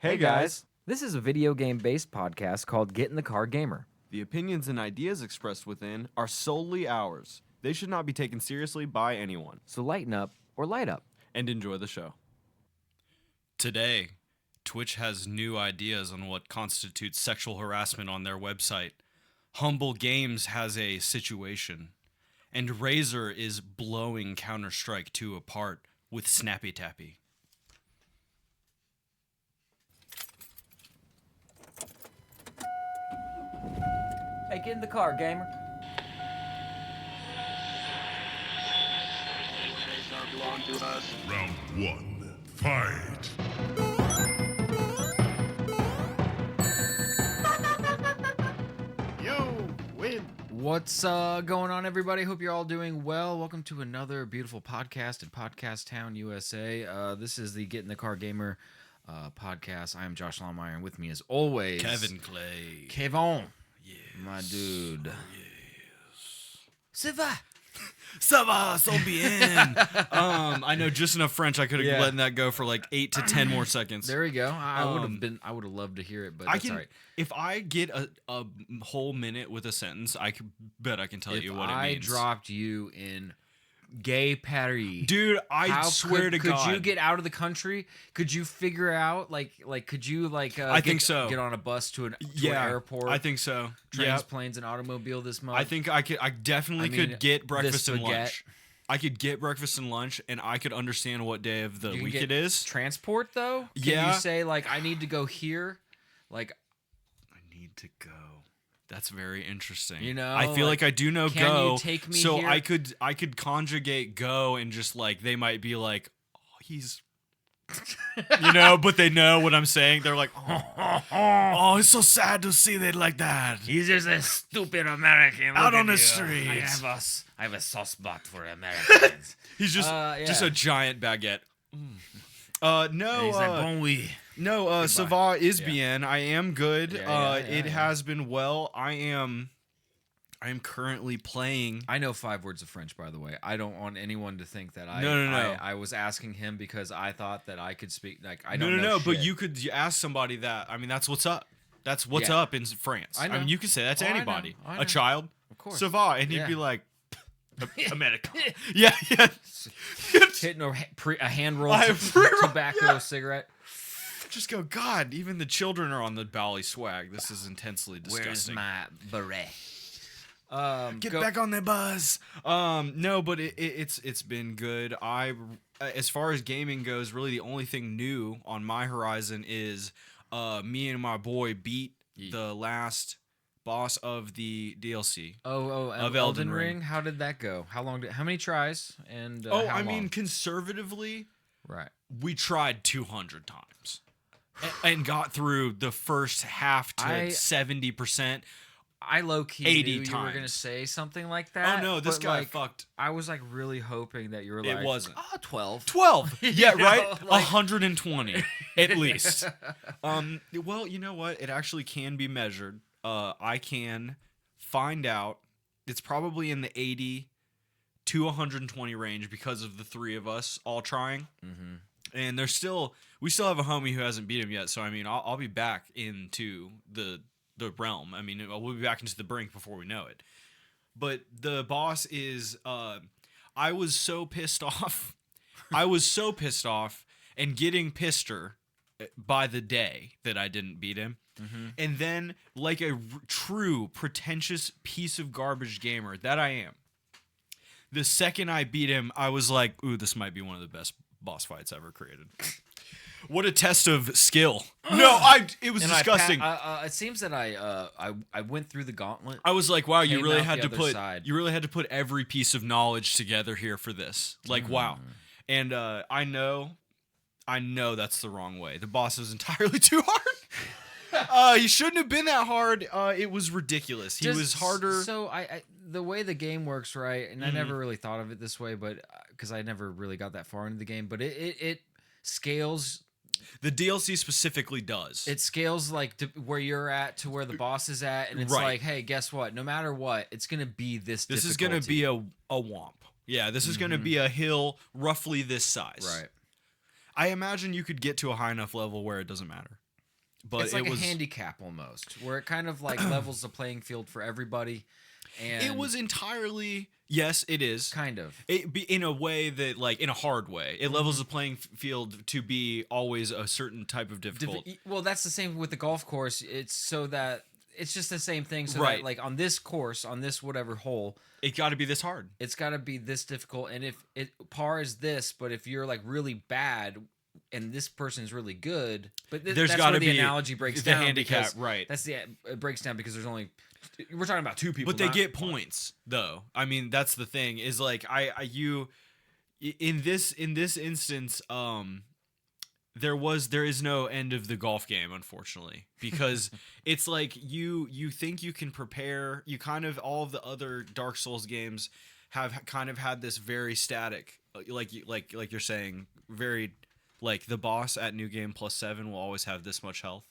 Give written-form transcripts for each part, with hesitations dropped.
Hey guys! This is a video game-based podcast called Get in the Car Gamer. The opinions and ideas expressed within are solely ours. They should not be taken seriously by anyone. So lighten up or light up. And enjoy the show. Today, Twitch has new ideas on what constitutes sexual harassment on their website. Humble Games has a situation. And Razer is blowing Counter-Strike 2 apart with Snappy Tappy. Hey, get in the car, gamer. Round one, fight! You win. What's going on, everybody? Hope you're all doing well. Welcome to another beautiful podcast in Podcast Town, USA. This is the Get in the Car Gamer podcast. I am Josh Longmire, and with me, as always, Kevin Clay. Kevon, Yes. my dude. Ça va? Ça va, so bien. I know just enough French. I could have let that go for like 8 to 10 more seconds. There we go. I would have loved to hear it, but I that's can, all right. If I get a whole minute with a sentence, I can tell you what it means. If I dropped you in gay Paris, Dude, I swear to God. Could you get out of the country? Could you figure out could you I think so. Get on a bus to an airport? I think so. Trains, planes, and automobile this month. I think I could. I definitely could get breakfast and lunch. I could get breakfast and lunch, and I could understand what day of the week it is. Transport though? Can Yeah. you say I need to go here? I need to go. That's very interesting. You know, I feel like I do know can go. you take me so here? I could conjugate go and just they might be like, oh, he's, but they know what I'm saying. They're like, oh, it's so sad to see that like that. He's just a stupid American. Out on the street. I have a soft spot for Americans. He's just a giant baguette. No, He's like, bon oui. No, ça va is bien. I am good. It has been well. I am currently playing. I know 5 words of French, by the way. I don't want anyone to think that I. No. I was asking him because I thought that I could speak. I don't know. No. But shit. you could ask somebody that. I mean, that's what's up. That's what's up in France. I know. mean, you could say that to I know. anybody. I know. A child. Of course. Ça va, and he'd Yeah. be like, America. yeah. Hitting a hand roll tobacco cigarette. Just go, God, even the children are on the Bally swag. This is intensely disgusting. Where's my beret? Get back on the bus. No, but it's been good. As far as gaming goes, really the only thing new on my horizon is me and my boy beat the last boss of the DLC. Of Elden Ring. How did that go? How many tries? And how long? Conservatively, Right. we tried 200 times. And got through the first half to 70%. I low-key 80 knew you were going to times. say something like that. Oh, no, this but, guy fucked. I was really hoping that you were It wasn't. 12. 12. Yeah, You right? know, 120 at least. Well, you know what? It actually can be measured. I can find out. It's probably in the 80 to 120 range because of the 3 of us all trying. Mm-hmm. And we still have a homie who hasn't beat him yet. So I mean, I'll be back into the realm. I mean, we'll be back into the brink before we know it. But the boss is, I was so pissed off. And getting pisser by the day that I didn't beat him. Mm-hmm. And then, like a true pretentious piece of garbage gamer that I am, the second I beat him, I was like, ooh, this might be one of the best boss fights ever created. What a test of skill. No, it was disgusting. It seems that I went through the gauntlet. I was like, wow, you Came really out had the to other put side. you really had to put every piece of knowledge together here for this. Like, wow. And I know that's the wrong way. The boss was entirely too hard. He shouldn't have been that hard. It was ridiculous. He was harder. So I the way the game works, right? And I never really thought of it this way, but because I never really got that far into the game, but it scales. The DLC specifically does. It scales where you're at to where the boss is at, and it's Right. like, hey, guess what? No matter what, it's gonna be this. This is gonna be a womp. Yeah, this is gonna be a hill roughly this size. Right. I imagine you could get to a high enough level where it doesn't matter. but it's like it was a handicap almost, where it kind of like levels the playing field for everybody. And it was entirely yes, it is kind of. it be in a way that like in a hard way. It levels the playing field to be always a certain type of difficulty. Well, that's the same with the golf course. It's so that it's just the same thing. So Right. that like on this course, on this whatever hole, It got to be this hard. it's got to be this difficult. And if it par is this, but if you're like really bad and this person's really good, but There's that's gotta where the be analogy breaks the down. handicap, because right. That's it breaks down because there's only we're talking about two people, But they not get one. points though. I mean, that's the thing is like in this instance there is no end of the golf game, unfortunately, because it's like you think you can prepare. You kind of all of the other Dark Souls games have kind of had this very static, like you're saying, very like the boss at New Game +7 will always have this much health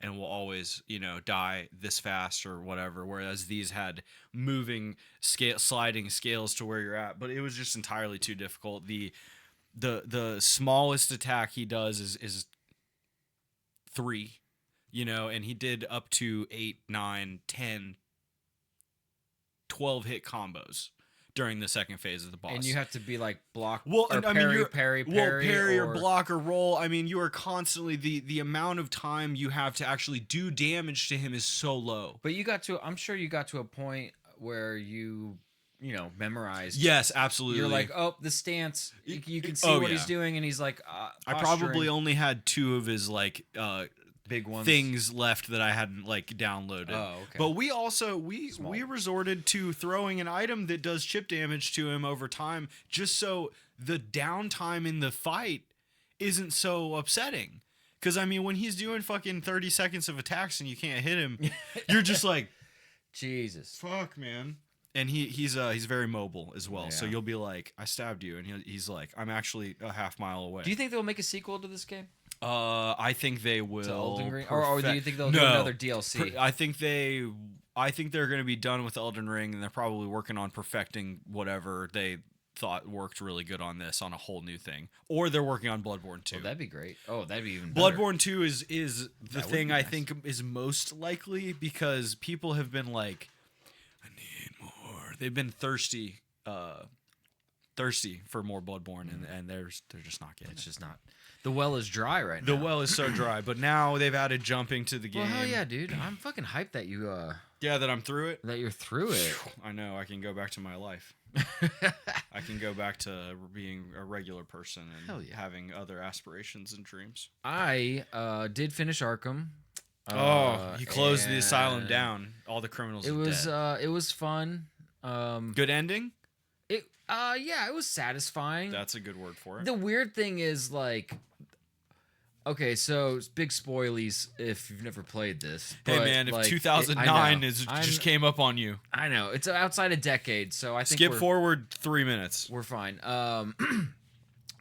and will always die this fast or whatever. Whereas these had moving sliding scales to where you're at, but it was just entirely too difficult. The smallest attack he does is 3, and he did up to 8, 9, 10, 12 hit combos during the second phase of the boss. And you have to be like block well, or I mean, parry, parry or block or roll. I mean, you are constantly the amount of time you have to actually do damage to him is so low. But I'm sure you got to a point where you memorized. Yes, absolutely. You're like, oh, the stance. You can see Oh, what yeah. he's doing, and he's like, I probably only had 2 of his like big ones. things left that I hadn't like downloaded. Oh, okay. But we also we Small. resorted to throwing an item that does chip damage to him over time, just so the downtime in the fight isn't so upsetting. Because I mean, when he's doing fucking 30 seconds of attacks and you can't hit him, you're just like, Jesus. fuck, man. And he's very mobile as well. So Yeah. you'll be like, I stabbed you, and he's like, I'm actually a half mile away. Do you think they'll make a sequel to this game? I think they will. To Elden Ring, or do you think they'll do No. another DLC? I think they're going to be done with Elden Ring, and they're probably working on perfecting whatever they thought worked really good on this on a whole new thing. Or they're working on Bloodborne 2. Oh, that'd be great. Oh, that'd be even better. Bloodborne 2 is the That would thing be I nice. think is most likely, because people have been like, I need more. They've been thirsty for more Bloodborne, and they're just not getting It's it. just not. The well is dry right The now. well is so dry, but now they've added jumping to the game. Well, hell yeah, dude. I'm fucking hyped that Yeah, that I'm through it. you're through it. I know. I can go back to my life. I can go back to being a regular person Hell and yeah. having other aspirations and dreams. I did finish Arkham. You closed the asylum and down. All the criminals It are was dead. it was fun. Good ending? Yeah, it was satisfying. That's a good word for it. The weird thing is like, okay, so it's big spoilies if you've never played this. Hey but, man, if like, 2009 I is know. just came up on you, I know it's outside a decade, so I think skip we're, forward 3 minutes. we're fine.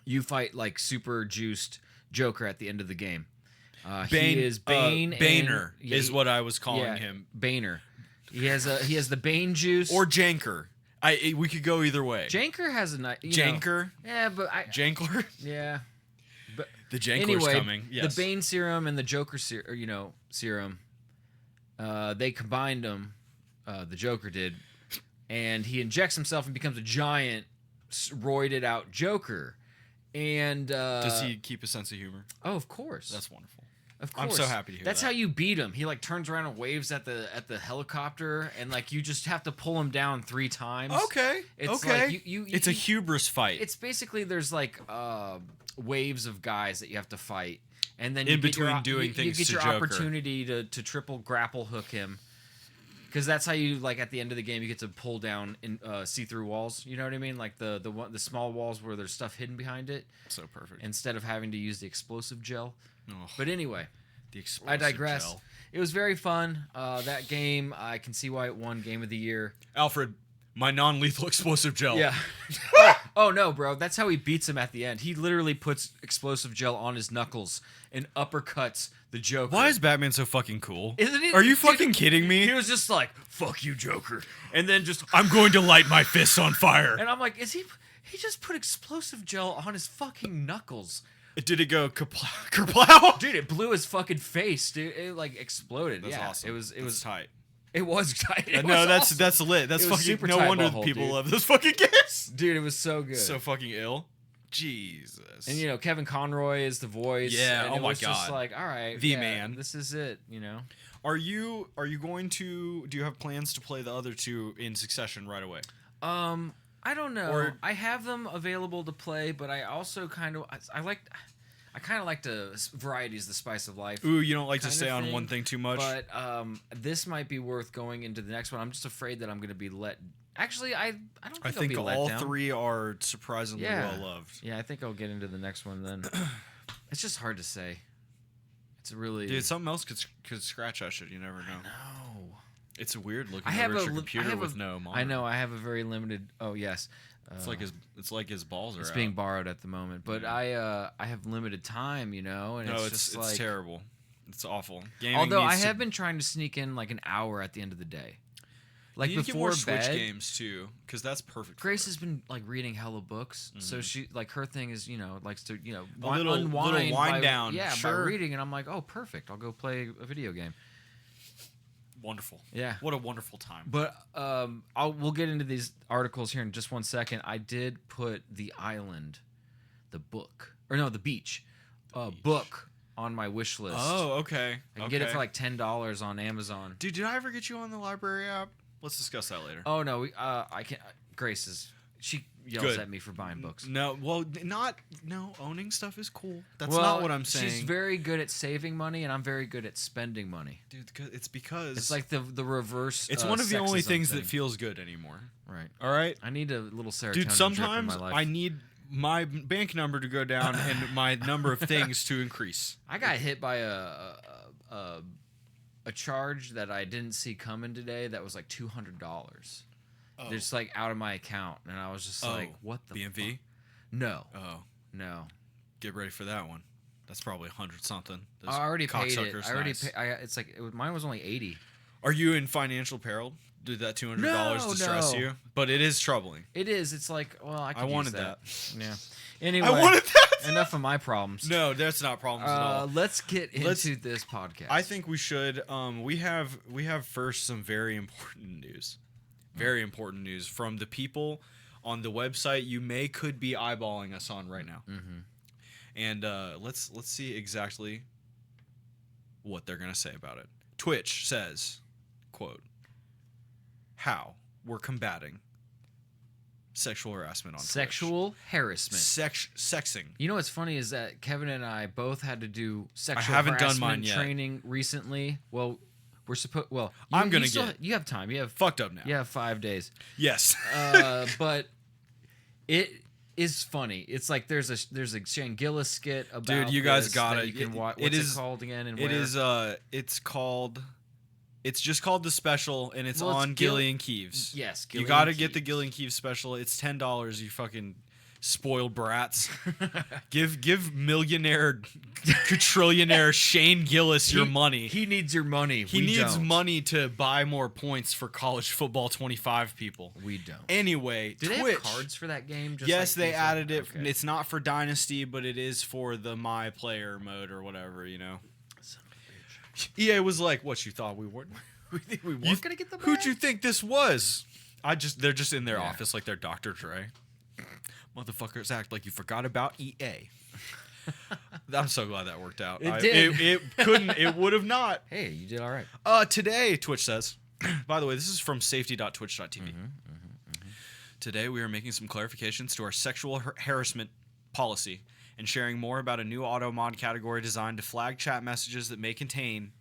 You fight like super juiced Joker at the end of the game. He is Bane. Baner and, is what I was calling him, Baner. He has the Bane juice. or Janker. We could go either way. Janker has a nice Janker, Yeah, but Jankler. yeah. The Jankler's Anyway, coming. Yes. the Bane serum and the Joker serum, they combined them. The Joker did, and he injects himself and becomes a giant, roided out Joker. And Does he keep a sense of humor? Oh, of course. That's wonderful. Of I'm course. so happy to hear That's that. how you beat him. He like turns around and waves at the helicopter, and like you just have to pull him down 3 times. Okay. It's okay. like It's a hubris fight. It's basically there's like waves of guys that you have to fight, and then In you get between your, doing you things get to your Joker. opportunity to triple grapple hook him, because that's how you like at the end of the game you get to pull down in see-through walls. You know what I mean? Like the small walls where there's stuff hidden behind it, so perfect. instead of having to use the explosive gel. Ugh, But anyway. the I explosive digress. gel. It was very fun. That game, I can see why it won Game of the Year. Alfred, my non-lethal explosive gel. Yeah. Oh no, bro! That's how he beats him at the end. He literally puts explosive gel on his knuckles and uppercuts the Joker. Why is Batman so fucking cool? Isn't it? Are you Dude, fucking kidding me? He was just like, "Fuck you, Joker," and then just, I'm going to light my fists on fire. and I'm like, "Is he? He just put explosive gel on his fucking knuckles. Did it go kerplow? Dude, it blew his fucking face, dude. It like exploded. That's yeah, awesome. It was tight. It was tight. It No, was that's awesome. that's lit. That's It was fucking super no tight wonder butthole, people dude. love those fucking games. Dude, it was so good. So fucking ill. Jesus. And you know, Kevin Conroy is the voice. Yeah, and oh it my was just God. like, all right, The yeah, man. This is it. You know. Are you going to? Do you have plans to play the other two in succession right away? I don't know. Or- I have them available to play, but I also kind of I kind of like variety is the spice of life. Ooh, you don't like to kind stay of on thing, one thing too much. But this might be worth going into the next one. I'm just afraid that I'm going to be let. Actually, I don't think I I'll think be let all down. three are surprisingly Yeah. well loved. Yeah, I think I'll get into the next one then. It's just hard to say. It's really Dude, something else could scratch that shit. You never know. no. It's weird looking I have over at a your li- computer I have with a, no monitor. I know I have a very limited. Oh yes. It's like his balls are It's out. being borrowed at the moment, but I have limited time, you know, and No, it's it's just like. terrible. It's awful. Gaming Although I needs to- have been trying to sneak in like an hour at the end of the day, like you need to get before more bed. Switch games too, because that's perfect. for Grace her. has been like reading hella books, so she like her thing is likes to A little unwind wind by, down, by sure. reading, and I'm like, oh perfect, I'll go play a video game. Wonderful. Yeah. What a wonderful time. But we'll get into these articles here in just 1 second. I did put the island, the beach, book on my wish list. Oh, okay. I can get it for like $10 on Amazon. Dude, did I ever get you on the library app? Let's discuss that later. Oh no, I can't. Grace she yells Good. at me for buying books. No, well, owning stuff is cool. That's Well, not what I'm saying. She's very good at saving money, and I'm very good at spending money. Dude, it's because It's like the reverse. it's one of the only sexism things thing. that feels good anymore. Right. All right, I need a little serotonin dude. drip in Sometimes my life. I need my bank number to go down and my number of things to increase. I got hit by a charge that I didn't see coming today. That was like $200. Oh. Just like out of my account, and I was just like, "What the BMV? fuck?" No, Oh, no. get ready for that one. That's probably 100 something. I already paid it. Cocksuckers, I already nice. It's like mine was only 80. Are you in financial peril? Did that $200 No, distress no. you? But it is troubling. It is. It's like, well, I could use wanted that. Yeah. Anyway, I wanted that. enough of my problems. No, that's not problems at all. Let's get Let's- into this podcast. I think we should. We have first some very important news. Very important news from the people on the website you could be eyeballing us on right now. Mm-hmm. And let's see exactly what they're gonna say about it. Twitch says, quote, how we're combating sexual harassment on sexual harassment. sexing. You know what's funny is that Kevin and I both had to do sexual haven't done harassment mine yet. training recently. Well, we're supposed. Well, I'm gonna still, get- You have time. You have Fucked up now. You have 5 days. Yes. But it is funny. It's like there's a Shane Gillis skit about. Dude, you guys this got that it. You can watch. It What's is- it called again? And It where? is it's just called The Special, and it's Well, it's on Gillian Keeves. Yes, You Gillian gotta get the Keeves. Gillian Keeves special. It's $10, you fucking spoiled brats. give millionaire quadrillionaire Shane Gillis your money. He needs your money. He We needs don't. money to buy more points for college football 25 people. We don't. Anyway, Do they Twitch. have cards for that game? Just Yes, like they FIFA? added it. Okay. It's not for Dynasty, but it is for the My Player mode or whatever, you know. EA was like, "What you thought we weren't? we weren't gonna get the Who'd bag? you think this was?" They're just in their Yeah. office like they're Dr. Dre. Motherfuckers act like you forgot about EA. I'm so glad that worked out. It did. It couldn't. It would have not. Hey, you did all right. Today, Twitch says. By the way, this is from safety.twitch.tv. Mm-hmm, Today, we are making some clarifications to our sexual harassment policy and sharing more about a new auto mod category designed to flag chat messages that may contain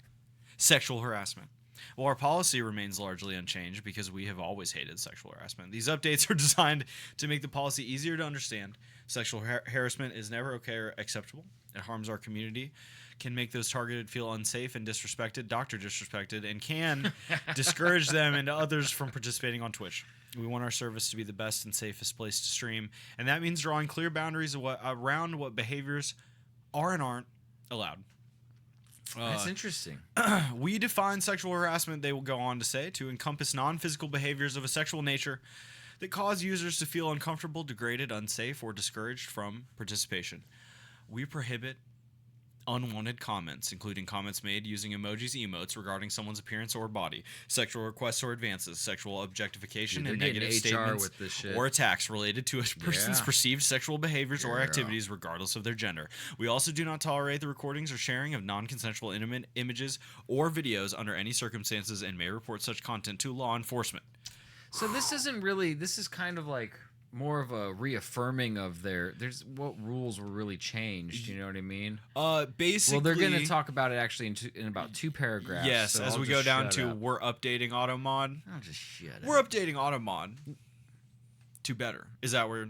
sexual harassment. While our policy remains largely unchanged because we have always hated sexual harassment, these updates are designed to make the policy easier to understand. Sexual harassment is never okay or acceptable. It harms our community, can make those targeted feel unsafe and disrespected, doctor disrespected, and can discourage them and others from participating on Twitch. We want our service to be the best and safest place to stream, and that means drawing clear boundaries around what behaviors are and aren't allowed. That's interesting. We define sexual harassment, they will go on to say, to encompass non-physical behaviors of a sexual nature that cause users to feel uncomfortable, degraded, unsafe, or discouraged from participation. We prohibit unwanted comments, including comments made using emojis, emotes regarding someone's appearance or body, sexual requests or advances, sexual objectification, Dude, and they're getting negative HR statements with this shit. or attacks related to a person's Yeah. perceived sexual behaviors or Yeah. activities, regardless of their gender. We also do not tolerate the recordings or sharing of non-consensual intimate images or videos under any circumstances and may report such content to law enforcement. So this isn't really. This is kind of like more of a reaffirming of there's what rules were really changed. You know what I mean? Basically, Well, they're going to talk about it actually in about 2 paragraphs. Yes, so as I'll we just go down shut to up. we're updating AutoMod. I'll just shut We're up. updating AutoMod to better. Is that where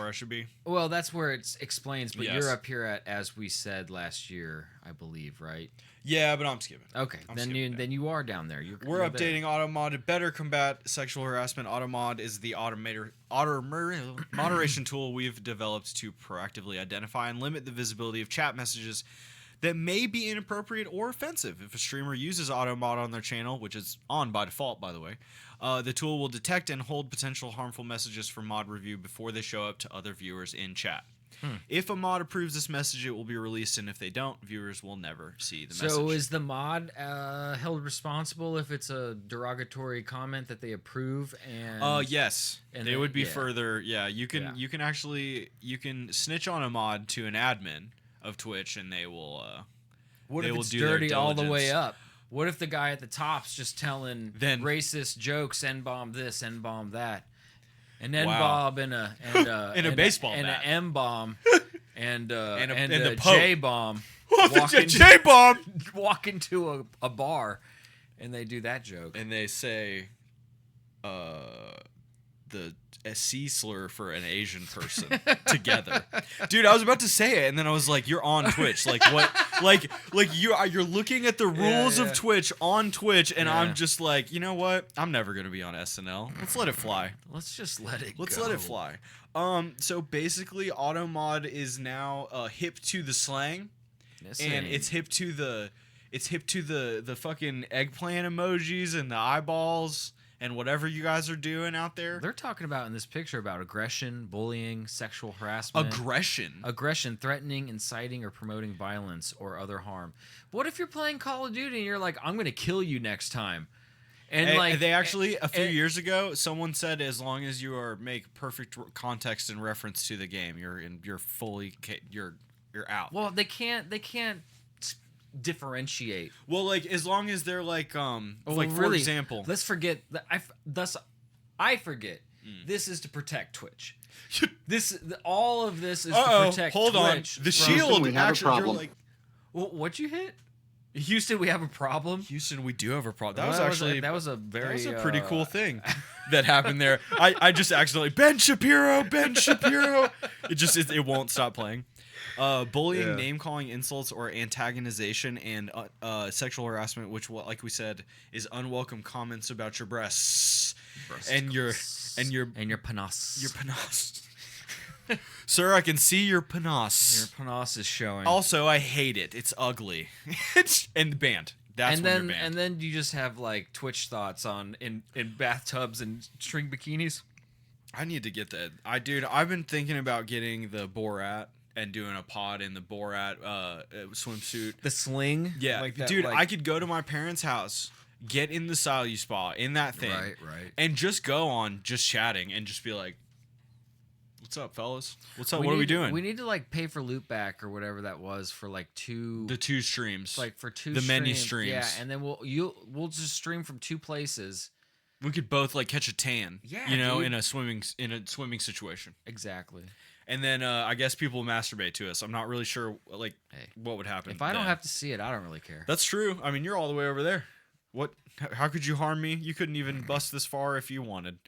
I should be? Well, that's where it explains. But Yes. you're up here at as we said last year, I believe, right? Yeah, but I'm skipping. Okay, I'm then skipping that. you are down there. We're you're there. updating AutoMod to better combat sexual harassment. AutoMod is the moderation tool we've developed to proactively identify and limit the visibility of chat messages that may be inappropriate or offensive. If a streamer uses AutoMod on their channel, which is on by default, by the way, the tool will detect and hold potential harmful messages for mod review before they show up to other viewers in chat. If a mod approves this message, it will be released, and if they don't, viewers will never see the message. So is the mod held responsible if it's a derogatory comment that they approve? And Yes, and they then- would be yeah. further. Yeah, you can Yeah. you can snitch on a mod to an admin of Twitch, and they will. what they if will it's do their dirty all the way diligence. up? What if the guy at the top's just telling Then- racist jokes, n-bomb this, n-bomb that, an Wow. n-bomb and a And a baseball and bat. an m-bomb and And and the a Pope. j-bomb J-bomb, walk into a bar, and they do that joke. and they say, a C slur for an Asian person together. Dude, I was about to say it, and then I was like, "You're on Twitch. Like what? Like you're looking at the rules yeah. of Twitch on Twitch, and Yeah. I'm just like, you know what? I'm never gonna be on SNL. Let's let it fly. Let's just let it Let's go. let it fly. So basically, AutoMod is now hip to the slang, Listen. and it's hip to the fucking eggplant emojis and the eyeballs and whatever you guys are doing out there. They're talking about in this picture about aggression, bullying, sexual harassment. Aggression, threatening, inciting, or promoting violence or other harm. What if you're playing Call of Duty and you're like, I'm going to kill you next time? And like they actually a few and- years ago, someone said as long as you make perfect context and reference to the game, you're fully you're out. Well, they can't differentiate. Well, like as long as they're like like for really, example, let's forget that I forget. This is to protect Twitch. All of this is to protect hold Twitch. on. The from- shield we have a actually. You're problem. like, What'd you hit? Houston, we have a problem. Houston, we do have a problem. Well, That was actually that was a very that was a pretty cool thing that happened there. I just accidentally Ben Shapiro. It won't stop playing. Bullying, name calling, insults, or antagonization, and sexual harassment, which, like we said, is unwelcome comments about your breasts and your panos. your panos. Sir, I can see your panos. Your panos is showing. Also, I hate it. It's ugly. And banned. That's and when then you're banned. and then you just have like Twitch thoughts on in bathtubs and string bikinis. I need to get that. I've been thinking about getting the Borat and doing a pod in the Borat swimsuit. The sling. Yeah, like that, dude, like- I could go to my parents' house, get in the Salu spa in that thing, Right. and just go on just chatting and just be like, "What's up, fellas? What's up? We What are we need- doing?" We need to like pay for loopback or whatever that was for like the 2 streams, like for 2 the many streams. Yeah, streams. and then we'll just stream from 2 places. we could both like catch a tan. Yeah, you know, dude. in a swimming situation. Exactly. And then I guess people masturbate to us. I'm not really sure like Hey, what would happen. if I don't then. have to see it, I don't really care. That's true. I mean, you're all the way over there. What? How could you harm me? You couldn't even bust this far if you wanted.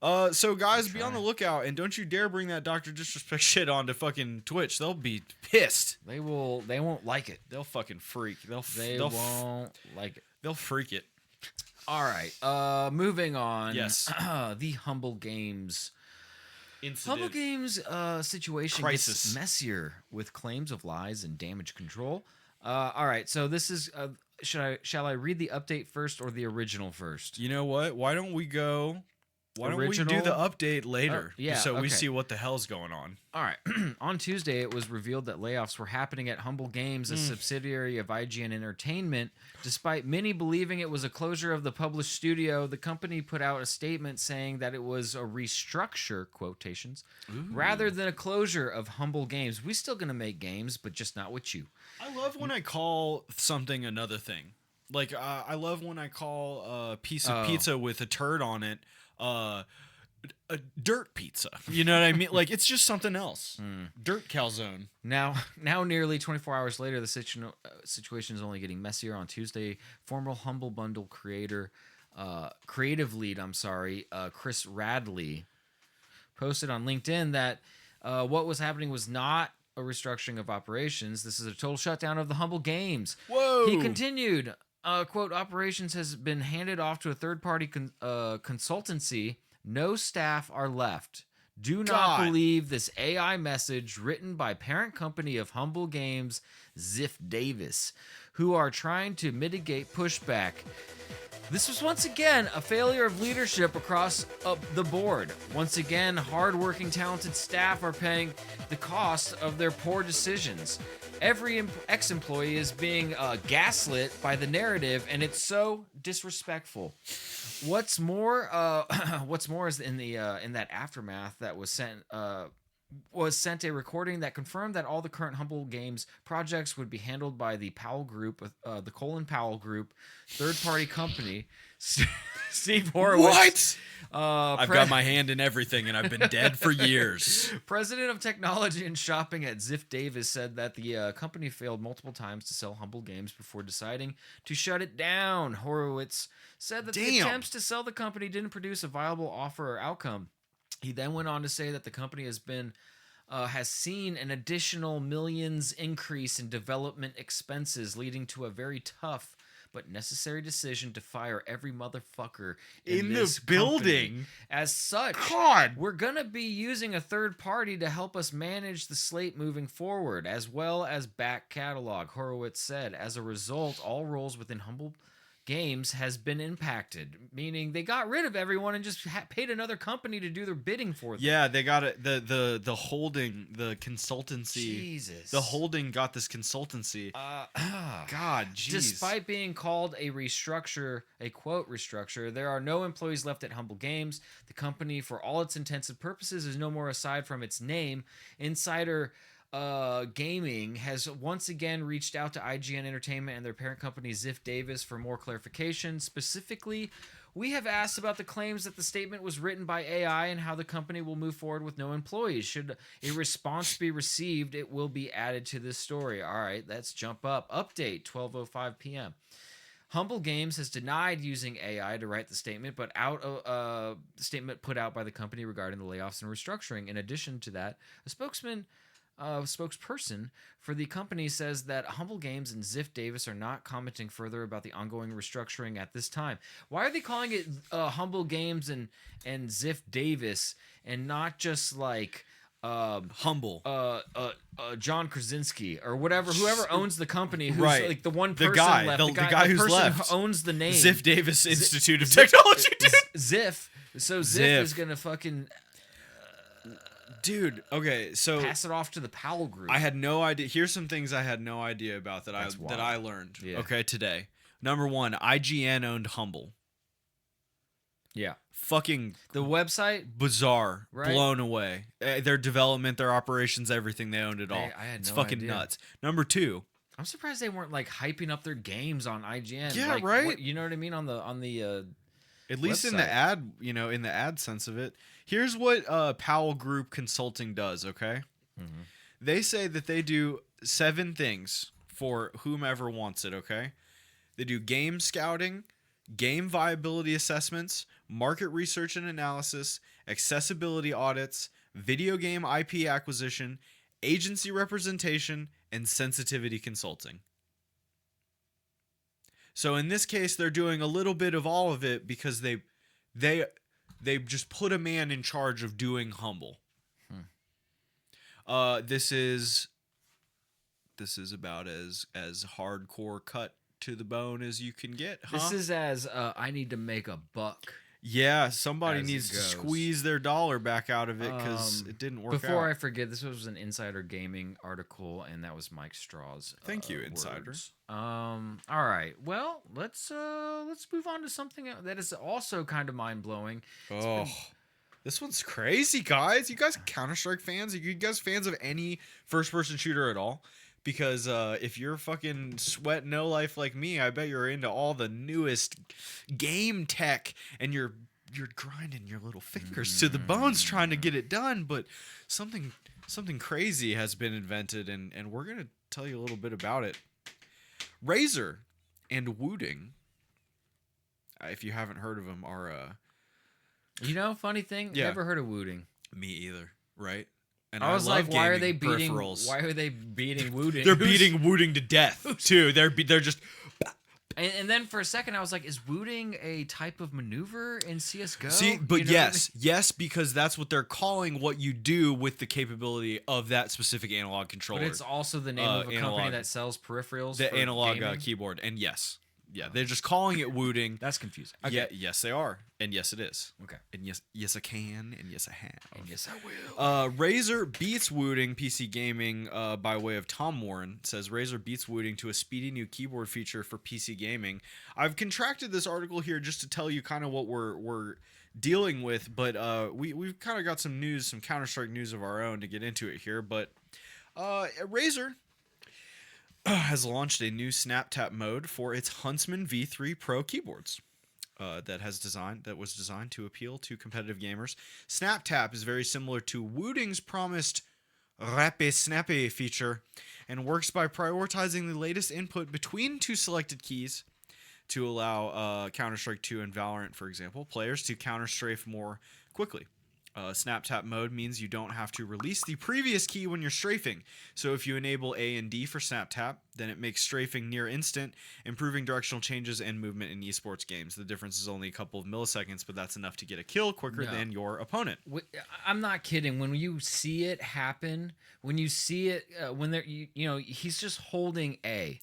So guys, be on the lookout, and don't you dare bring that Dr. Disrespect shit onto fucking Twitch. They'll be pissed. They won't like it. They'll fucking freak. They won't like it. They'll freak it. All right. Moving on. Yes. The Humble Games. Incident. Humble Games situation Crisis. gets messier with claims of lies and damage control. All right. So this is. Shall I read the update first or the original first? You know what? Why don't we go Why don't we do original- the update later? yeah, so we okay. see what the hell's going on. All right. On Tuesday, it was revealed that layoffs were happening at Humble Games, a subsidiary of IGN Entertainment. Despite many believing it was a closure of the published studio, the company put out a statement saying that it was a restructure, quotations, rather than a closure of Humble Games. We're still going to make games, but just not with you. I love when I call something another thing. Like I love when I call a piece of pizza with a turd on it a dirt pizza. You know what I mean? Like it's just something else. Dirt calzone. Now, nearly 24 hours later, the situation is only getting messier. On Tuesday, former Humble Bundle creative lead, Chris Radley, posted on LinkedIn that what was happening was not a restructuring of operations. This is a total shutdown of the Humble Games. Whoa. He continued, quote, operations has been handed off to a third-party consultancy. No staff are left. Do not God. believe this AI message written by parent company of Humble Games, Ziff Davis, who are trying to mitigate pushback. This was once again a failure of leadership across the board. Once again, hardworking, talented staff are paying the cost of their poor decisions. Every ex-employee is being gaslit by the narrative, and it's so disrespectful. What's more is in that aftermath that was sent a recording that confirmed that all the current Humble Games projects would be handled by the Powell Group, the Colin Powell Group, third-party company. Steve Horowitz. What? I've got my hand in everything, and I've been dead for years. President of Technology and Shopping at Ziff Davis said that the company failed multiple times to sell Humble Games before deciding to shut it down. Horowitz said that the attempts to sell the company didn't produce a viable offer or outcome. He then went on to say that the company has seen an additional millions increase in development expenses, leading to a very tough but necessary decision to fire every motherfucker in this building. company. As such, we're going to be using a third party to help us manage the slate moving forward, as well as back catalog, Horowitz said. As a result, all roles within Humble Games has been impacted, meaning they got rid of everyone and just paid another company to do their bidding for them. Yeah, they got it. The holding, the consultancy. Jesus. The holding got this consultancy. God, jeez. Despite being called a restructure, a quote restructure, there are no employees left at Humble Games. The company, for all its intents and purposes, is no more aside from its name. Insider Gaming has once again reached out to IGN Entertainment and their parent company Ziff Davis for more clarification. Specifically, we have asked about the claims that the statement was written by AI and how the company will move forward with no employees. Should a response be received, it will be added to this story. All right, let's jump up. Update, 12:05 p.m. Humble Games has denied using AI to write the statement, but the statement put out by the company regarding the layoffs and restructuring. In addition to that, a spokesperson for the company says that Humble Games and Ziff Davis are not commenting further about the ongoing restructuring at this time. Why are they calling it Humble Games and Ziff Davis and not just like Humble? John Krasinski or whatever, whoever owns the company, who's Right. like the one The person guy, left, the guy who's person left. who owns the name Ziff Davis Institute of Technology, dude. Ziff. So Ziff Ziff. is gonna fucking Dude, okay, so pass it off to the Powell Group. I had no idea. Here's some things I had no idea about that That's wild. I learned. Yeah. Okay, today. Number one, IGN owned Humble. Yeah. Fucking The website. bizarre. Right. Blown away. Their development, their operations, everything. They owned it all. I had It's no fucking idea. nuts. Number two. I'm surprised they weren't like hyping up their games on IGN. Yeah, Like, right? you know what I mean on the At least in the website. ad, in the ad sense of it. Here's what Powell Group Consulting does, okay? Mm-hmm. They say that they do 7 things for whomever wants it, okay? They do game scouting, game viability assessments, market research and analysis, accessibility audits, video game IP acquisition, agency representation, and sensitivity consulting. So in this case, they're doing a little bit of all of it because they just put a man in charge of doing Humble. This is about as hardcore cut to the bone as you can get, huh? This is as I need to make a buck. Yeah, somebody As it needs to goes. squeeze their dollar back out of it because it didn't work Before out. I forget, this was an Insider Gaming article, and that was Mike Straw's. Thank you, Insider. words. All right. Well, let's move on to something that is also kind of mind blowing. Oh, this one's crazy, guys. You guys Counter-Strike fans? Are you guys fans of any first-person shooter at all? Because if you're fucking sweat no life like me, I bet you're into all the newest game tech, and you're grinding your little fingers to the bones trying to get it done. But something crazy has been invented, and we're gonna tell you a little bit about it. Razer and Wooting, if you haven't heard of them, are Funny thing, Yeah. never heard of Wooting. me either, right? And I was love like, why are they gaming beating? peripherals. Why are they beating Wooting? They're beating Wooting to death too. They're just And then for a second, I was like, is Wooting a type of maneuver in CS:GO? see, but You know what I mean? yes, because that's what they're calling what you do with the capability of that specific analog controller. But it's also the name of a company analog. that sells peripherals. The for analog gaming? keyboard, and yes, they're just calling it Wooting. That's confusing. Okay. Yeah, yes, they are, and yes, it is. Okay. And yes, I can, and yes, I have. And yes, I will. Razer beats Wooting. PC Gaming, by way of Tom Warren, says Razer beats Wooting to a speedy new keyboard feature for PC gaming. I've contracted this article here just to tell you kind of what we're dealing with, but we've kind of got some news, some Counter-Strike news of our own to get into it here. But Razer has launched a new snap tap mode for its Huntsman V3 Pro keyboards. That was designed to appeal to competitive gamers. Snap tap is very similar to Wooting's promised Rappy Snappy feature and works by prioritizing the latest input between two selected keys to allow Counter-Strike 2 and Valorant, for example, players to counter-strafe more quickly. Snap tap mode means you don't have to release the previous key when you're strafing. So if you enable A and D for snap tap, then it makes strafing near instant, improving directional changes and movement in esports games. The difference is only a couple of milliseconds, but that's enough to get a kill quicker than your opponent. I'm not kidding. When you see it happen, when you see it, when they're, he's just holding A.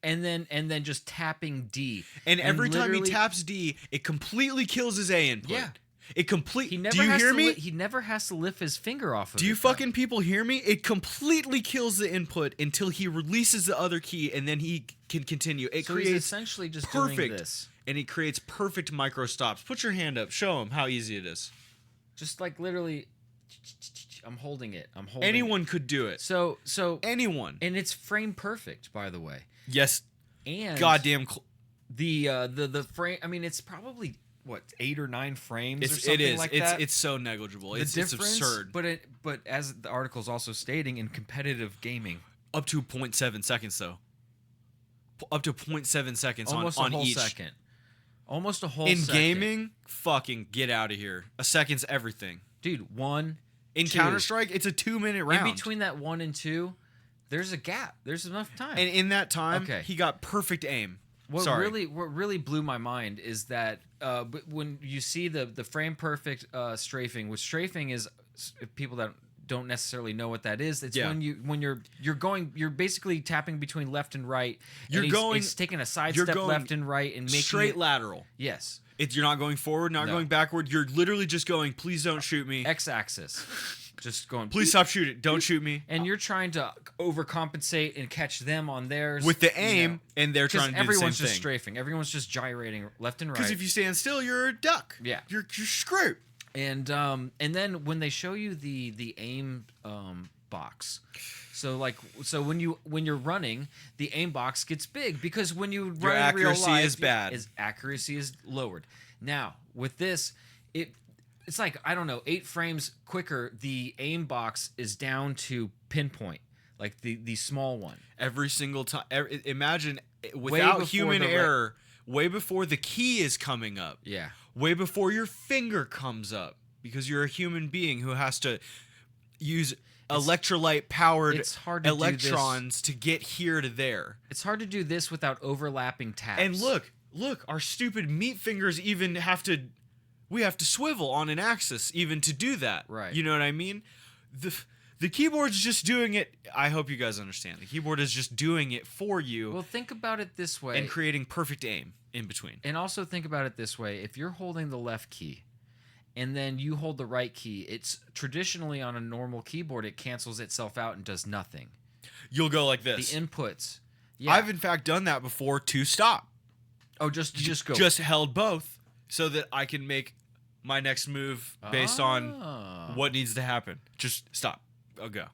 And then just tapping D. And every time he literally- taps D, it completely kills his A input. Yeah. It complete. He never Do you has hear to me? he never has to lift his finger off of it. Do you though. fucking people hear me? It completely kills the input until he releases the other key, and then he can continue. It So he's creates essentially just perfect, doing this. and it creates perfect micro stops. Put your hand up. Show him how easy it is. Just like literally, I'm holding it. I'm holding Anyone it. could do it. So Anyone. and it's frame perfect, by the way. Yes. And Goddamn. the frame. I mean, it's probably what 8 or 9 frames or It something is. like It's that. it's so negligible. The It's difference, absurd. But as the article is also stating, in competitive gaming, Up to 0.7 seconds though. Up to 0.7 seconds almost on a whole each. second. Almost a whole In second. gaming, fucking get out of here. A second's everything. Dude, 1. In 2. Counter-Strike, it's a 2-minute round. In between that 1 and 2, there's a gap. There's enough time. And in that time, Okay. he got perfect aim. What really blew my mind is that when you see the frame perfect strafing, which strafing is, if people that don't necessarily know what that is, it's Yeah. when you're basically tapping between left and right. He's taking a side you're step going left and right and making Straight it, lateral. yes, You're not going forward, not No. going backward. You're literally just going, please don't shoot me. X-axis, just going. Please stop shooting. Don't shoot me. And you're trying to overcompensate and catch them on theirs With the you aim, know. and they're trying to do the same Everyone's just thing. strafing. Everyone's just gyrating left and right. Because if you stand still, you're a duck. Yeah. You're screwed. And then when they show you the aim box, so when you're running, the aim box gets big because when you run in real accuracy life, is bad. Accuracy is lowered. Now with this, it's like, I don't know, 8 frames quicker. The aim box is down to pinpoint, like the small one. Every single time. Imagine without before human the error, way before the key is coming up. Yeah. Way before your finger comes up, because you're a human being who has to use electrolyte powered it's hard to do this. electrons to get here to there. It's hard to do this without overlapping taps. And look, our stupid meat fingers even we have to swivel on an axis even to do that. Right. You know what I mean? The The keyboard's just doing it. I hope you guys understand. The keyboard is just doing it for you Well, think about it this way. and creating perfect aim in between. And also think about it this way. If you're holding the left key and then you hold the right key, it's traditionally on a normal keyboard, it cancels itself out and does nothing. You'll go like The this. inputs. Yeah. I've in fact done that before to stop. just go. Just held both so that I can make my next move based on what needs to happen. Just stop. I'll go.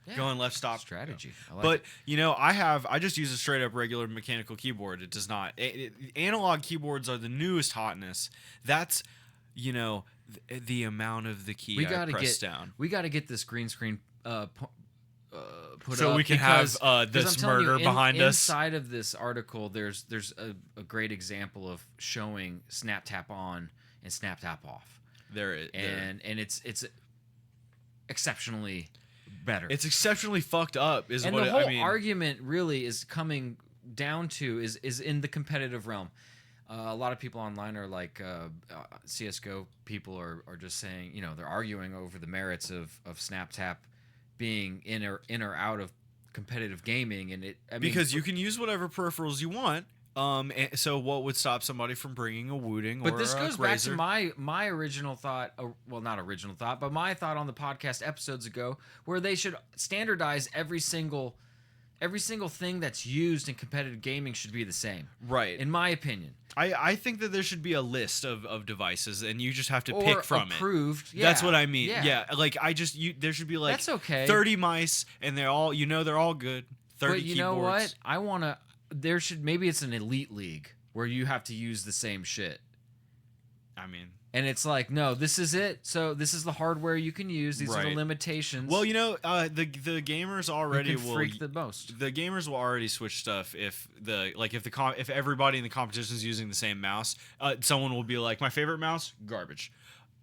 Yeah. Going left, stop. Strategy. I like But it. you know, I just use a straight up regular mechanical keyboard. It does not. Analog keyboards are the newest hotness. That's, you know, the amount of the key I press down. We got to get this green screen put So up we can have because I'm this telling you, murder behind us. Inside of this article, there's a great example of showing snap tap on and snap tap off, and it's exceptionally better. It's exceptionally fucked up. Is and what the whole I mean. argument really is coming down to is in the competitive realm. A lot of people online are like CS:GO people are just saying, you know, they're arguing over the merits of snap tap being in or out of competitive gaming, and because you can use whatever peripherals you want. And so what would stop somebody from bringing a Wooting or But this goes a back to Razer? my original thought. Well, not original thought, but my thought on the podcast episodes ago, where they should standardize every single thing that's used in competitive gaming should be the same. Right. In my opinion. I think that there should be a list of devices, and you just have to Or pick from approved. it. Yeah. That's what I mean. Yeah. Yeah. Like there should be like That's okay. 30 mice, and they're all they're all good. 30 But you keyboards. know what? There should maybe it's an elite league where you have to use the same shit. I mean, And it's like, no, this is it. So this is the hardware you can use. These are the Right. limitations. well, you know, the gamers already you can will freak the most. the gamers will already switch stuff if if everybody in the competition is using the same mouse. Someone will be like, my favorite mouse, garbage.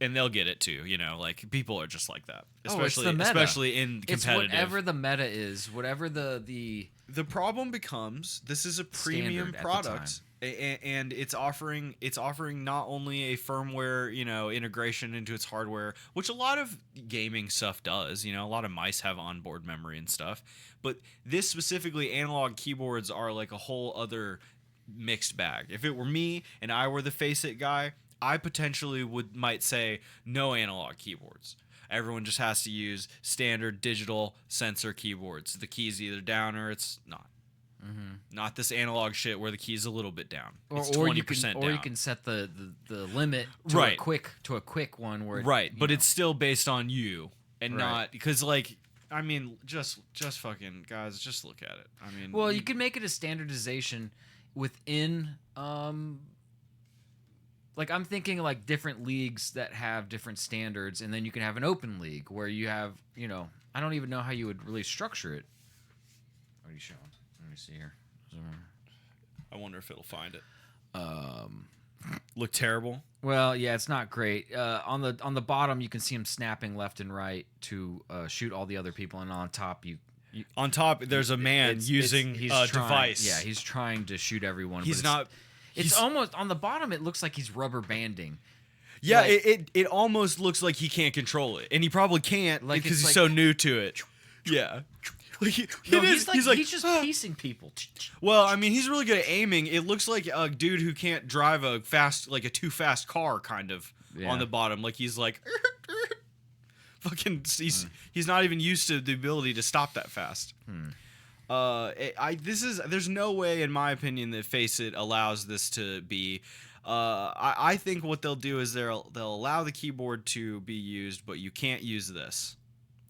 And they'll get it too, you know. Like people are just like that, Oh, it's especially the meta. especially in It's competitive. whatever the meta is, whatever the The problem becomes this is a premium Standard at the product, and it's offering not only a firmware, you know, integration into its hardware, which a lot of gaming stuff does. You know, a lot of mice have onboard memory and stuff, but this specifically, analog keyboards are like a whole other mixed bag. If it were me and I were the Face It guy, I potentially might say no analog keyboards. Everyone just has to use standard digital sensor keyboards. The key's either down or it's not. Not this analog shit where the key's a little bit down. It's 20% down. or you can set the limit to Right. a quick one where Right, but you know. it's still based on you and Right. not because like I mean just fucking guys, just look at it. I mean, well, you can make it a standardization within like I'm thinking like different leagues that have different standards, and then you can have an open league where you have, you know, I don't even know how you would really structure it. What are you showing? Let me see here. I wonder if it'll find it. Look terrible. Well, yeah, it's not great. On the bottom, you can see him snapping left and right to shoot all the other people, and on top, On top, there's a man using he's a trying- device. Yeah, he's trying to shoot everyone. He's but not. It's almost on the bottom. It looks like he's rubber banding. Yeah, like- it almost looks like he can't control it, and he probably can't Like, because it's he's like- so new to it. Yeah, like No, he's just "Ah." piecing people. Well, I mean, he's really good at aiming. It looks like a dude who can't drive a too fast car, kind of Yeah. on the bottom. Like he's like, fucking. He's not even used to the ability to stop that fast. There's no way, in my opinion, that Face It allows this to be. I think what they'll do is they'll allow the keyboard to be used, but you can't use this.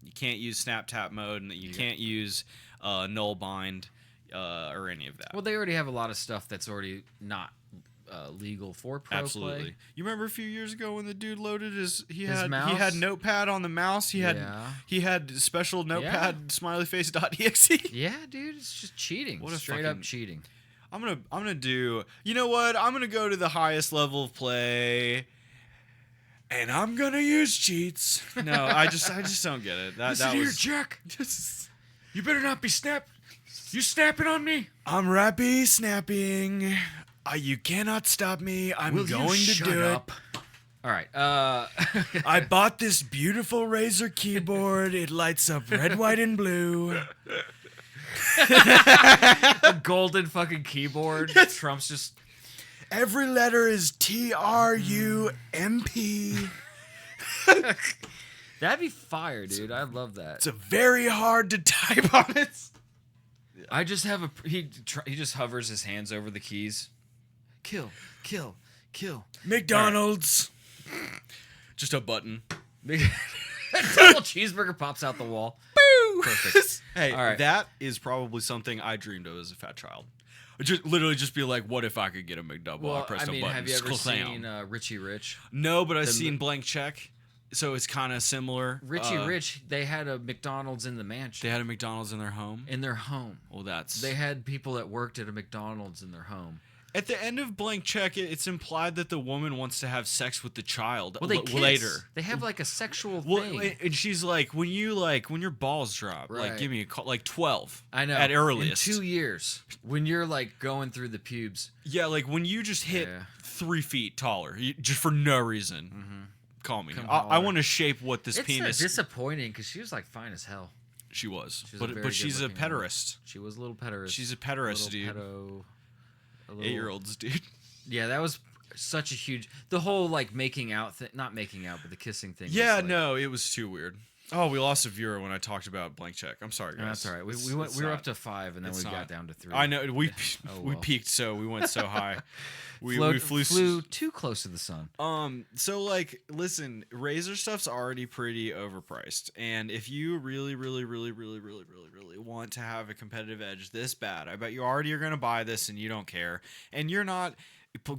You can't use snap tap mode, and you can't use null bind or any of that. Well, they already have a lot of stuff that's already not legal for pro Absolutely. play. You remember a few years ago when the dude loaded he His had mouse? notepad on the mouse. He had special notepad smileyface.exe. Yeah, dude, it's just cheating. What a Straight up fucking- cheating. I'm gonna do. You know what? I'm gonna go to the highest level of play, and I'm gonna use cheats. No, I just don't get it. That was. Jack. You better not be You snapping on me? I'm snapping. You cannot stop me. I'm going to do it. All right. I bought this beautiful Razer keyboard. It lights up red, white, and blue. a golden fucking keyboard. Trump's just. Every letter is TRUMP. That'd be fire, dude. I love that. It's a very hard to type on it. I just have he just hovers his hands over the keys. Kill. McDonald's. Just a button. Double cheeseburger pops out the wall. Boo! Perfect. Hey, All right. that is probably something I dreamed of as a fat child. Just literally just be like, what if I could get a McDouble? I Well, pressed I mean, a button. have you ever Slam. seen Richie Rich? No, but I've seen Blank Check, so it's kind of similar. Richie Rich, they had a McDonald's in the mansion. They had a McDonald's in their home. In their home. Well, that's They had people that worked at a McDonald's in their home. at the end of Blank Check. It's implied that the woman wants to have sex with the child. Well, they kiss. later. They have like a sexual Well, thing. and she's like, when your balls drop, Right. like give me a call, like 12. I know. At earliest. In 2 years, when you're like going through the pubes. Yeah, like when you just hit 3 feet taller, just for no reason. Call me. Come I holler. want to shape what this It's penis. disappointing because she was like fine as hell. She was, She was a very but she's a good-looking woman. pederast. She was a little pederast. She's a pederast, dude. Pedo, a little- 8-year-olds, dude. Yeah, that was such a huge. The whole like making out thing, not making out, but the kissing thing. Yeah, was, like, no, it was too weird. Oh, we lost a viewer when I talked about Blank Check. I'm sorry, guys. No, that's all right. We It's were not- up to 5, and then it's we not. got down to 3. I know we we well. peaked, so we went so high. We Flew too close to the sun. So like, listen, Razer stuff's already pretty overpriced, and if you really want to have a competitive edge this bad, I bet you already are gonna buy this, and you don't care, and you're not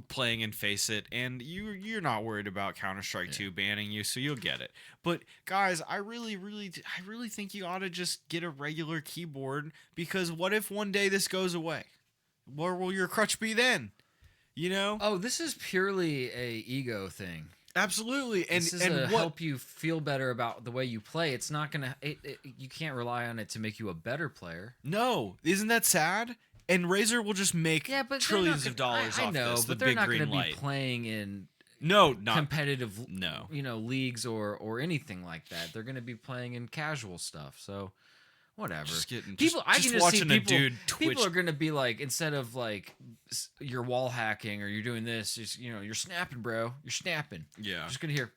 playing in Face It, and you're not worried about Counter-Strike 2 banning you, so you'll get it. But guys, I really think you ought to just get a regular keyboard, because what if one day this goes away? Where will your crutch be then? You know? Oh, this is purely a ego thing. Absolutely. And This is and to what help you feel better about the way you play. It's not gonna. You can't rely on it to make you a better player. No, isn't that sad? And Razer will just make Yeah, but trillions of dollars I off know, this. but The they're big not green going to be light. playing in No, not competitive, no. leagues or anything like that. They're going to be playing in casual stuff. So, whatever. Just getting People, I just can just see watching people, a dude twitch. people are going to be like, instead of like you're wall hacking or you're doing this, just, you're snapping, bro. You're snapping. Yeah. You're just going to hear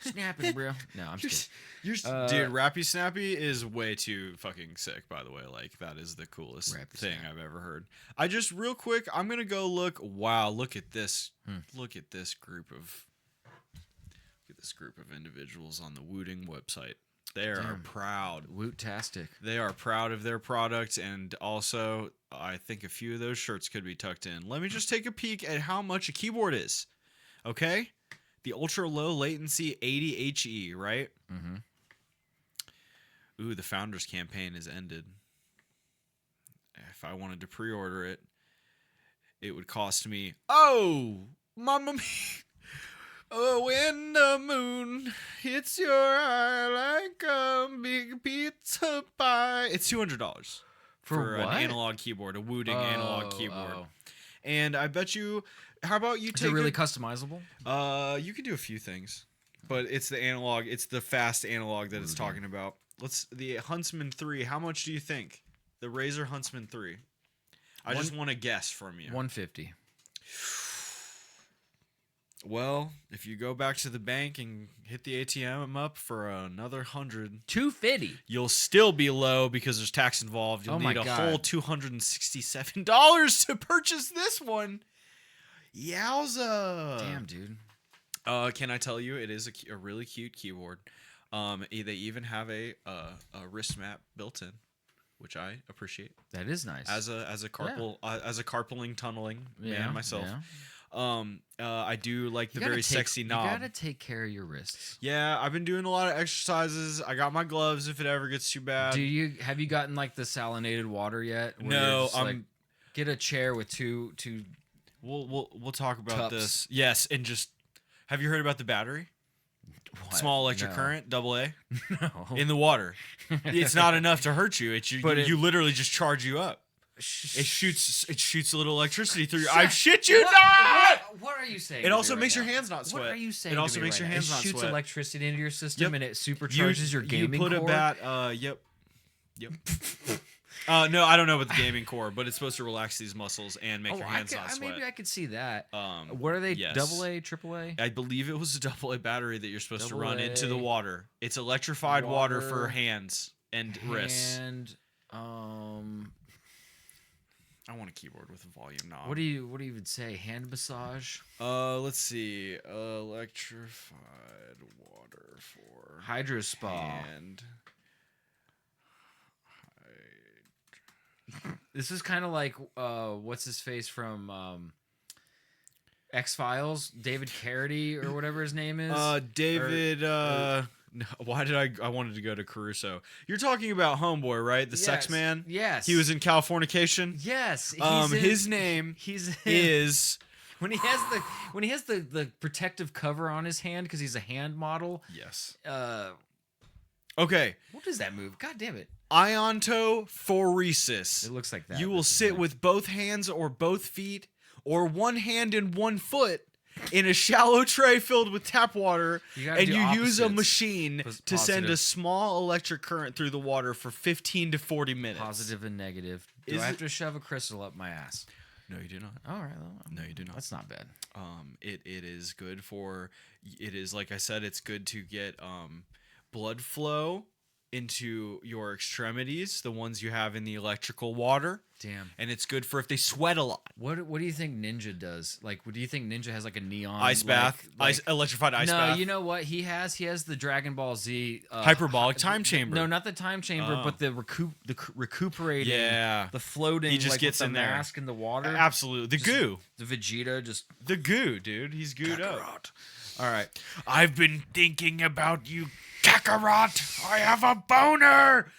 snapping, bro. No, I'm just kidding. Dude, Rappy Snappy is way too fucking sick, by the way. Like, that is the coolest Rappy thing Snap. I've ever heard. I just, real quick, I'm going to go look. Wow, look at this. Look at this group of individuals on the Wooting website. They are Damn. proud. Woot-tastic. They are proud of their product, and also, I think a few of those shirts could be tucked in. Let me just take a peek at how much a keyboard is. Okay? The ultra low latency 80HE, right? Mm-hmm. Ooh, the Founders campaign has ended. If I wanted to pre-order it, it would cost me, oh, mamma mia. Oh, when the moon hits your eye like a big pizza pie. It's $200 For an what? analog keyboard, a Wooting analog keyboard. Oh. And I bet you, how about you Is take it really it? customizable? You can do a few things, but it's the analog. It's the fast analog that it's talking about. The Huntsman 3. How much do you think? The Razer Huntsman 3. I just want to guess from you. 150. Well, if you go back to the bank and hit the ATM up for another 100, 250. you'll still be low because there's tax involved. You'll Oh my need a God. whole $267 to purchase this one. Yowza! Damn, dude. Can I tell you, it is a really cute keyboard. They even have a wrist map built in, which I appreciate That is nice. as a carpooling tunneling man myself. Yeah. I do like the You gotta very take- sexy knob. You gotta take care of your wrists. Yeah, I've been doing a lot of exercises. I got my gloves if it ever gets too bad. Have you gotten like the salinated water yet? Where No, you're just, I'm- like, get a chair with two. We'll talk about Cups. this. Yes, and just have you heard about the battery? What? Small electric No. current, AA, No. in the water. It's not enough to hurt you. But you literally just charge you up. It shoots a little electricity through your. I shit you not. What are you saying? It to also me makes right your now? hands not sweat. What are you saying? It also to me makes right your now? hands it not shoots sweat. electricity into your system Yep. and it supercharges your gaming You put core. a bat. Yep. No, I don't know about the gaming core, but it's supposed to relax these muscles and make your hands not sweat. Maybe I could see that. Um, What are they? yes. AA, AAA? I believe it was a AA battery that you're supposed to run AA. into the water. It's electrified water for hands and wrists. And I want a keyboard with a volume knob. what do you even say? Hand massage, Let's see. Electrified water for hydro spa. hand. This is kind of like what's his face from X-Files, David Carradine or whatever his name is. David. No, why did I wanted to go to Caruso? You're talking about Homeboy, right? The sex Yes, man. yes. He was in Californication. Yes. His name is. when he has the protective cover on his hand because he's a hand model. Yes. Okay. What is that move? God damn it! Iontophoresis. It looks like that. You will sit with both hands or both feet or one hand and one foot in a shallow tray filled with tap water, and you use a machine to send a small electric current through the water for 15 to 40 minutes. Positive and negative. Do I have to shove a crystal up my ass? No, you do not. All right. No, you do not. That's not bad. It is good for. It is, like I said, it's good to get blood flow into your extremities, the ones you have in the electrical water. Damn. And it's good for if they sweat a lot. What do you think Ninja does? Like, what do you think Ninja has like a neon Ice bath, electrified ice bath. No, you know what he has? He has the Dragon Ball Z hyperbolic time chamber. No, not the time chamber, but the recuperating. Yeah, the floating. He just like, gets with in the there. mask in the water. Absolutely, the goo. The Vegeta just the goo, dude. He's gooed up. All right. I've been thinking about you, Kakarot. I have a boner.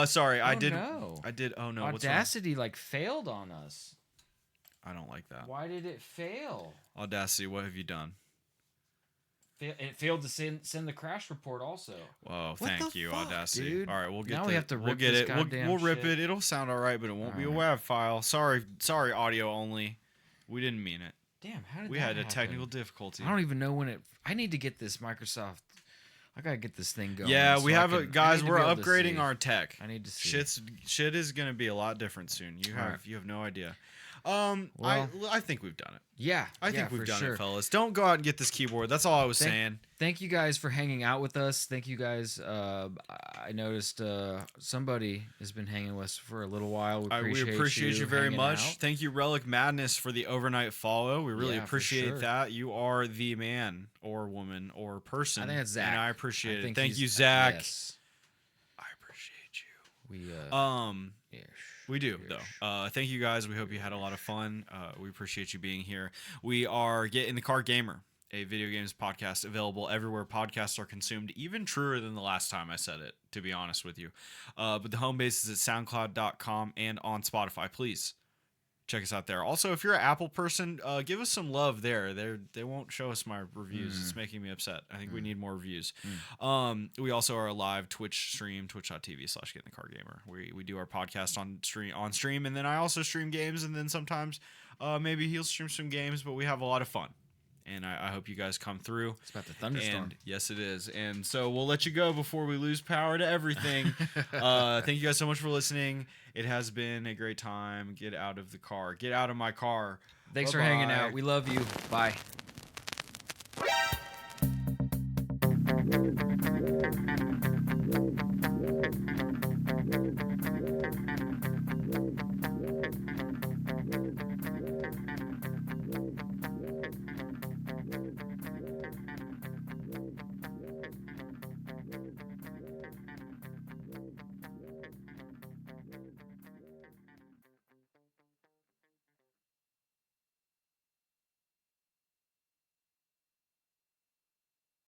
Sorry, I did. No. I did. Oh no, Audacity like failed on us. I don't like that. Why did it fail? Audacity, what have you done? It failed to send the crash report also. Whoa, thank you, fuck, Audacity. dude? All right, we'll get. Now we have to we'll rip get this it. goddamn We'll rip shit. it. It'll sound all right, but it won't be a WAV file. Sorry, audio only. We didn't mean it. Damn, how did we that had a happen? technical difficulty. I don't even know when it. I need to get this Microsoft. I gotta get this thing going. Yeah, so we I have can- guys. I need to We're be able to upgrading see. our tech. I need to see. Shit is gonna be a lot different soon. You have right. you have no idea. Well- I think we've done it. Yeah, I think we've for done sure. it, fellas. Don't go out and get this keyboard. That's all I was saying. Thank you guys for hanging out with us. Thank you guys. I noticed somebody has been hanging with us for a little while. We appreciate you very hanging much. out. Thank you, Relic Madness, for the overnight follow. We really Yeah, for appreciate sure. that. You are the man or woman or person. I think it's Zach. And I appreciate think it. Thank he's- you, Zach. Yes. I appreciate you. We ish. We do, Ish. though. Thank you guys. We hope you had a lot of fun. We appreciate you being here. We are Get in the Car Gamer, a video games podcast available everywhere podcasts are consumed. Even truer than the last time I said it, to be honest with you. But the home base is at soundcloud.com and on Spotify. Please check us out there. Also, if you're an Apple person, give us some love there. They won't show us my reviews. It's making me upset. I think we need more reviews. We also are a live Twitch stream, twitch.tv/getinthecargamer. We do our podcast on stream, and then I also stream games, and then sometimes maybe he'll stream some games, but we have a lot of fun. And I hope you guys come through. It's about the thunderstorm. And yes, it is. And so we'll let you go before we lose power to everything. Thank you guys so much for listening. It has been a great time. Get out of the car. Get out of my car. Thanks for hanging Bye-bye. out. We love you. Bye.